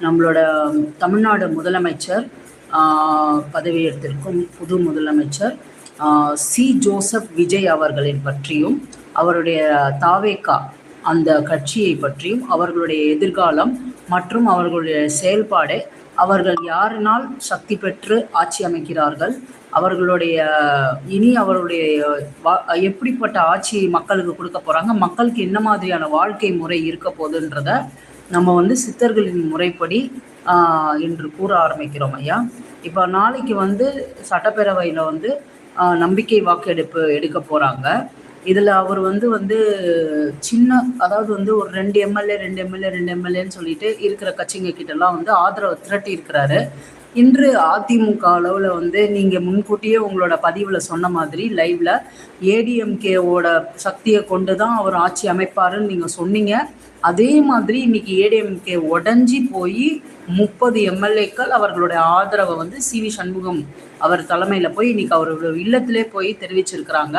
நம்மளோட தமிழ்நாடு முதலமைச்சர் பதவியேற்றிருக்கும் புது முதலமைச்சர் சி. ஜோசப் விஜய் அவர்களின் பற்றியும், அவருடைய தாவேகா அந்த கட்சியை பற்றியும், அவர்களுடைய எதிர்காலம் மற்றும் அவர்களுடைய செயல்பாடு, அவர்கள் யாரினால் சக்தி பெற்று ஆட்சி அமைக்கிறார்கள், அவர்களுடைய எப்படிப்பட்ட ஆட்சியை மக்களுக்கு கொடுக்க போகிறாங்க, மக்களுக்கு என்ன மாதிரியான வாழ்க்கை முறை இருக்க போகுதுன்றத நம்ம சித்தர்களின் முறைப்படி இன்று கூற ஆரம்பிக்கிறோம் ஐயா. இப்போ நாளைக்கு சட்டப்பேரவையில் நம்பிக்கை வாக்கெடுப்பு எடுக்க போகிறாங்க. இதில் அவர் சின்ன அதாவது ஒரு 2 எம்எல்ஏன்னு சொல்லிட்டு இருக்கிற கட்சிங்க கிட்டலாம் ஆதரவை திரட்டி இருக்கிறாரு. இன்று அதிமுக அளவில் நீங்கள் முன்கூட்டியே உங்களோட பதிவில் சொன்ன மாதிரி லைவ்ல ஏடிஎம்கேவோட சக்தியை கொண்டு தான் அவர் ஆட்சி அமைப்பாருன்னு நீங்கள் சொன்னீங்க. அதே மாதிரி இன்னைக்கு ஏடிஎம்கே உடஞ்சி போய் 30 எம்எல்ஏக்கள் அவர்களுடைய ஆதரவை சி.வி. சண்முகம் அவர் தலைமையில் போய் இன்னைக்கு அவரோட இல்லத்திலே போய் தெரிவிச்சிருக்கிறாங்க.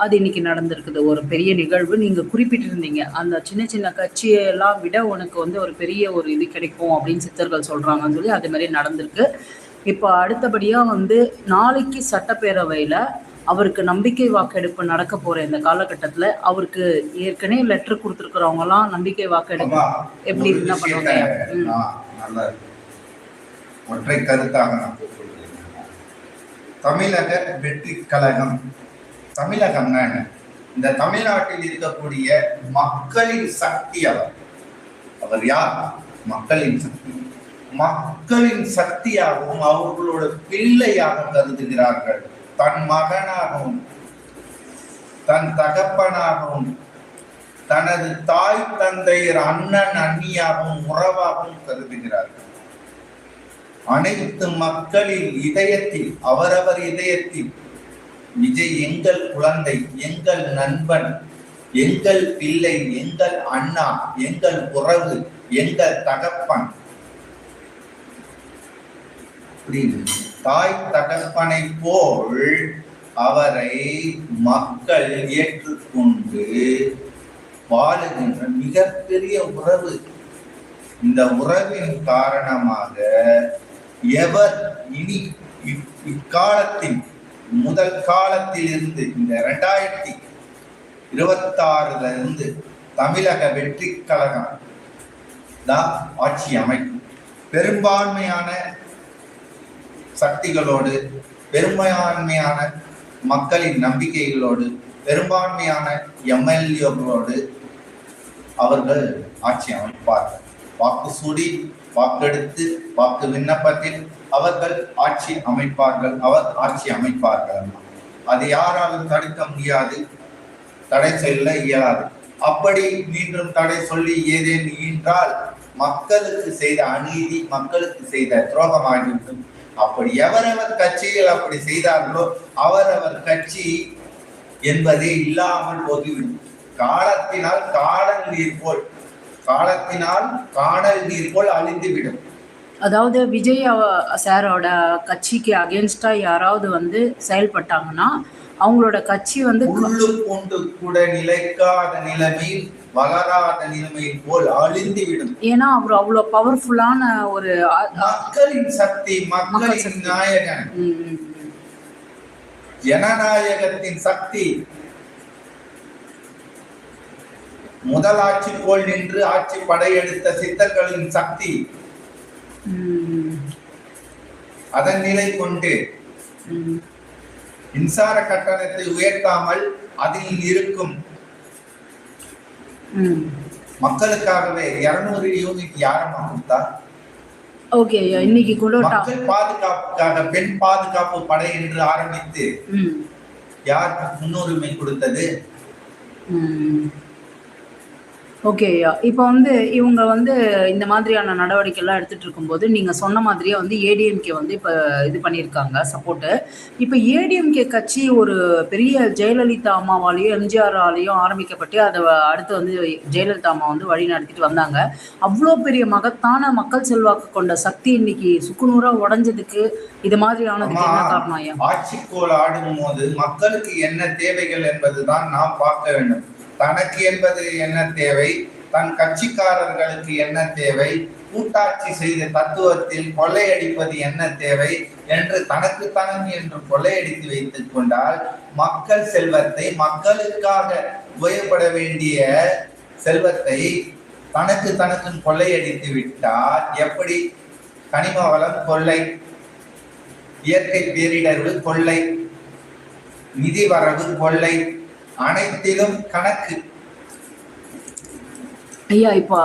அது இன்னைக்கு நடந்திருக்குது. ஒரு பெரிய நிகழ்வு. நீங்கள் குறிப்பிட்டிருந்தீங்க, அந்த சின்ன சின்ன கட்சியெல்லாம் விட உனக்கு ஒரு பெரிய ஒரு இது கிடைக்கும் அப்படின்னு சித்தர்கள் சொல்கிறாங்கன்னு சொல்லி அது மாதிரி நடந்திருக்கு. இப்போ அடுத்தபடியாக நாளைக்கு சட்டப்பேரவையில் அவருக்கு நம்பிக்கை வாக்கெடுப்பு நடக்க போகிற இந்த காலகட்டத்தில் அவருக்கு ஏற்கனவே லெட்டர் கொடுத்துருக்குறவங்கலாம் நம்பிக்கை வாக்கெடுப்பு எப்படி என்ன பண்ணுவாங்க? ஒற்றை கருத்தாக தமிழக வெற்றி கழகம். தமிழகம் இந்த தமிழ்நாட்டில் இருக்கக்கூடிய மக்களின் சக்தி. அவர் யார்? மக்களின் சக்தி. மக்களின் சக்தியாகவும் அவர்களோட பிள்ளையாக கருதுகிறார்கள். தன் மகனாகவும் தன் தகப்பனாகவும் தனது தாய் தந்தையர் அண்ணன் அண்ணியாகவும் உறவாகவும் கருதுகிறார்கள். அனைத்து மக்களின் இதயத்தில், அவரவர் இதயத்தில் விஜய் எங்கள் குழந்தை, எங்கள் நண்பன், எங்கள் பிள்ளை, எங்கள் அண்ணா, எங்கள் உறவு, எங்கள் தகப்பன், தாய் தகப்பனை போல் அவரை மக்கள் ஏற்றுக்கொண்டு வாழுகின்ற மிகப்பெரிய உறவு. இந்த உறவின் காரணமாக எவர் இனி இக்காலத்தில் முதல் காலத்தில் இருந்து இந்த 2026 இருந்து தமிழக வெற்றி கழகம் தான் ஆட்சி அமைக்கும். பெரும்பான்மையான சக்திகளோடு, பெரும்பான்மையான மக்களின் நம்பிக்கைகளோடு, பெரும்பான்மையான எம்எல்ஏகளோடு அவர்கள் ஆட்சி அமைப்பார்கள். வாக்கு சூடி, வாக்கெடுத்து, வாக்கு விண்ணப்பத்தில் அவர்கள் ஆட்சி அமைப்பார்கள். அது யாராலும் தடுக்க முடியாது, தடை சொல்ல இயலாது. அப்படி மீண்டும் தடை சொல்லி ஏதேனும் ஈன்றால் மக்களுக்கு செய்த அநீதி, மக்களுக்கு செய்த துரோகமாகிவிடும். அப்படி எவரவர் கட்சிகள் அப்படி செய்தார்களோ அவரவர் கட்சி என்பதே இல்லாமல் போகிவிடும். காலத்தினால் காணல் நீர் போல் அழிந்துவிடும். அதாவது விஜய் சாரோட கட்சிக்கு அகேன்ஸ்டா யாராவது செயல்பட்டாங்கன்னா அவங்களோட கட்சி உள்ளு கொண்டு கூட நிலைக்காத நிலைமையில், வளராத நிலைமையில் போல் அழிந்துவிடும். ஏன்னா அவர் அவ்வளவு பவர்ஃபுல்லான ஒரு மக்களின் சக்தி, மக்களின் நாயகன், ஜனநாயகத்தின் சக்தி. முதல் ஆட்சி போல் நின்று ஆட்சி படையெடுத்த சித்தர்களின் சக்தி. அதன் நிலை கொண்டு மின்சார கட்டணத்தை உயர்த்தாமல் அதில் இருக்கும் மக்களுக்காகவே 200 யூனிட் யாரமா கொடுத்தா? ஓகே, இன்னைக்கு கூட மக்கள் பாதுகாப்புக்காக பெண் பாதுகாப்பு படை என்று ஆரம்பித்து யார் முன்னுரிமை கொடுத்தது? ஓகே, இப்போ இவங்க இந்த மாதிரியான நடவடிக்கைலாம் எடுத்துட்டு இருக்கும்போது நீங்கள் சொன்ன மாதிரியே ஏடிஎம்கே இப்போ இது பண்ணியிருக்காங்க சப்போர்ட்டு. இப்போ ஏடிஎம்கே கட்சி ஒரு பெரிய ஜெயலலிதா அம்மாவாலேயும் எம்ஜிஆராலையும் ஆரம்பிக்கப்பட்டு அதை அடுத்து ஜெயலலிதா அம்மா வழி நடத்திட்டு வந்தாங்க. அவ்வளோ பெரிய மகத்தான மக்கள் செல்வாக்கு கொண்ட சக்தி இன்னைக்கு சுக்குநூறா உடஞ்சதுக்கு இது மாதிரியானதுக்கு என்ன காரணம் ஐயா? ஆட்சிக்கோள் ஆடும் போது மக்களுக்கு என்ன தேவைகள் என்பதுதான் நாம் பார்க்க வேண்டும். தனக்கு என்பது என்ன தேவை, தன் கட்சிக்காரர்களுக்கு என்ன தேவை, கூட்டாட்சி செய்த தத்துவத்தில் கொள்ளையடிப்பது என்ன தேவை என்று தனக்கு என்று கொள்ளையடித்து வைத்துக் கொண்டால், மக்கள் செல்வத்தை, மக்களுக்காக உபயோகப்பட வேண்டிய செல்வத்தை தனக்கு கொள்ளையடித்து விட்டால் எப்படி? கனிம வளம் கொள்ளை, இயற்கை பேரிடர்வு கொள்ளை, நிதி வரவு கொள்ளை, அனைத்திலும் கணக்கு. ஐயா இப்போ